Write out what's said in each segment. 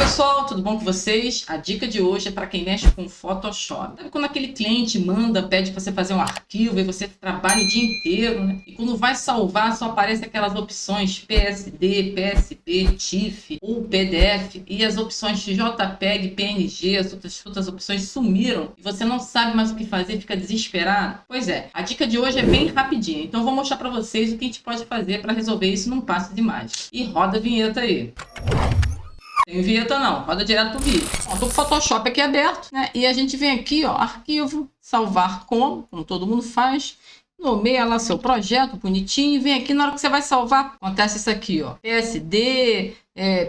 pessoal, tudo bom com vocês? A dica de hoje é para quem mexe com Photoshop. Sabe quando aquele cliente pede para você fazer um arquivo e você trabalha o dia inteiro, né? E quando vai salvar só aparece aquelas opções PSD, PSB, TIFF ou PDF e as opções de JPEG, PNG, as outras opções sumiram e você não sabe mais o que fazer, fica desesperado? Pois é, a dica de hoje é bem rapidinha, então eu vou mostrar para vocês o que a gente pode fazer para resolver isso num passo de mágica. E roda a vinheta aí. Tem vinheta não, roda direto pro vídeo. Ó, tô com o Photoshop aqui aberto, né? E a gente vem aqui, ó, arquivo, salvar como todo mundo faz. Nomeia lá seu projeto bonitinho. Vem aqui, na hora que você vai salvar, acontece isso aqui, ó. PSD,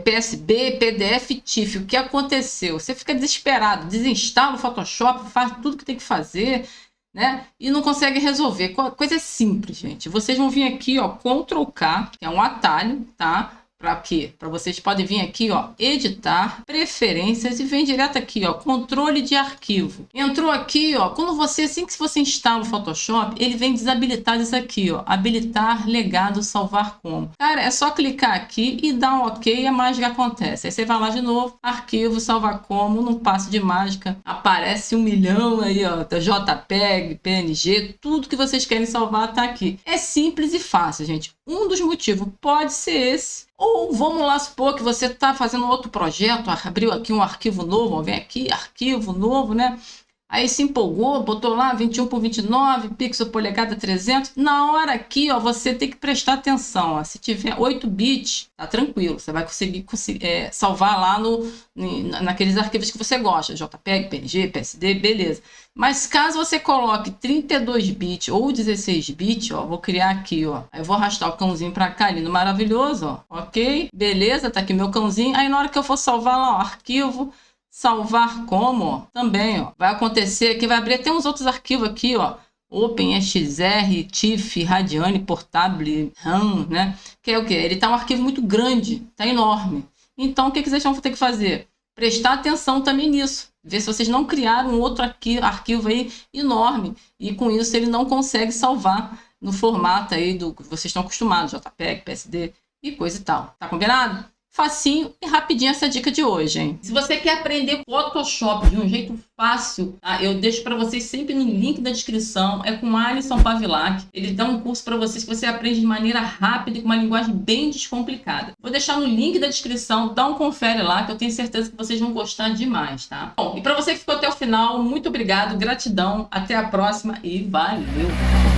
PSB, PDF, TIFF. O que aconteceu? Você fica desesperado, desinstala o Photoshop, faz tudo que tem que fazer, né? E não consegue resolver. Coisa simples, gente. Vocês vão vir aqui, ó, Ctrl K, que é um atalho, tá? Para quê? Para vocês podem vir aqui, ó, editar, preferências e vem direto aqui, ó, controle de arquivo. Entrou aqui, ó, quando você, assim que você instala o Photoshop, ele vem desabilitar isso aqui, ó, habilitar legado salvar como. Cara, é só clicar aqui e dar um OK e a mágica acontece. Aí você vai lá de novo, arquivo, salvar como, num passe de mágica, aparece 1 milhão aí, ó, JPEG, PNG, tudo que vocês querem salvar tá aqui. É simples e fácil, gente. Um dos motivos pode ser esse. Ou vamos lá supor que você está fazendo outro projeto, abriu aqui um arquivo novo, ó, vem aqui, arquivo novo, né? Aí se empolgou, botou lá 21 por 29, pixel polegada 300. Na hora aqui, ó, você tem que prestar atenção. Ó, se tiver 8 bits, tá tranquilo. Você vai conseguir salvar lá naqueles arquivos que você gosta. JPEG, PNG, PSD, beleza. Mas caso você coloque 32 bits ou 16 bits, ó, vou criar aqui, ó. Aí eu vou arrastar o cãozinho pra cá, lindo, maravilhoso, ó. Ok? Beleza, tá aqui meu cãozinho. Aí na hora que eu for salvar lá, ó, arquivo, salvar como, ó, também, ó, vai acontecer aqui, vai abrir até uns outros arquivos aqui, ó, OpenXR, TIFF, Radiane, Portable, RAM, né, que é o que? Ele tá um arquivo muito grande, tá enorme. Então, o que vocês vão ter que fazer? Prestar atenção também nisso, ver se vocês não criaram um outro arquivo aí enorme, e com isso ele não consegue salvar no formato aí do que vocês estão acostumados, JPEG, PSD e coisa e tal. Tá combinado? Facinho e rapidinho essa dica de hoje, hein? Se você quer aprender Photoshop de um jeito fácil, tá? Eu deixo para vocês sempre no link da descrição. É com Alisson Pavilac. Ele dá um curso para vocês que você aprende de maneira rápida e com uma linguagem bem descomplicada. Vou deixar no link da descrição, dá um confere lá que eu tenho certeza que vocês vão gostar demais, tá? Bom, e para você que ficou até o final, muito obrigado, gratidão, até a próxima e valeu!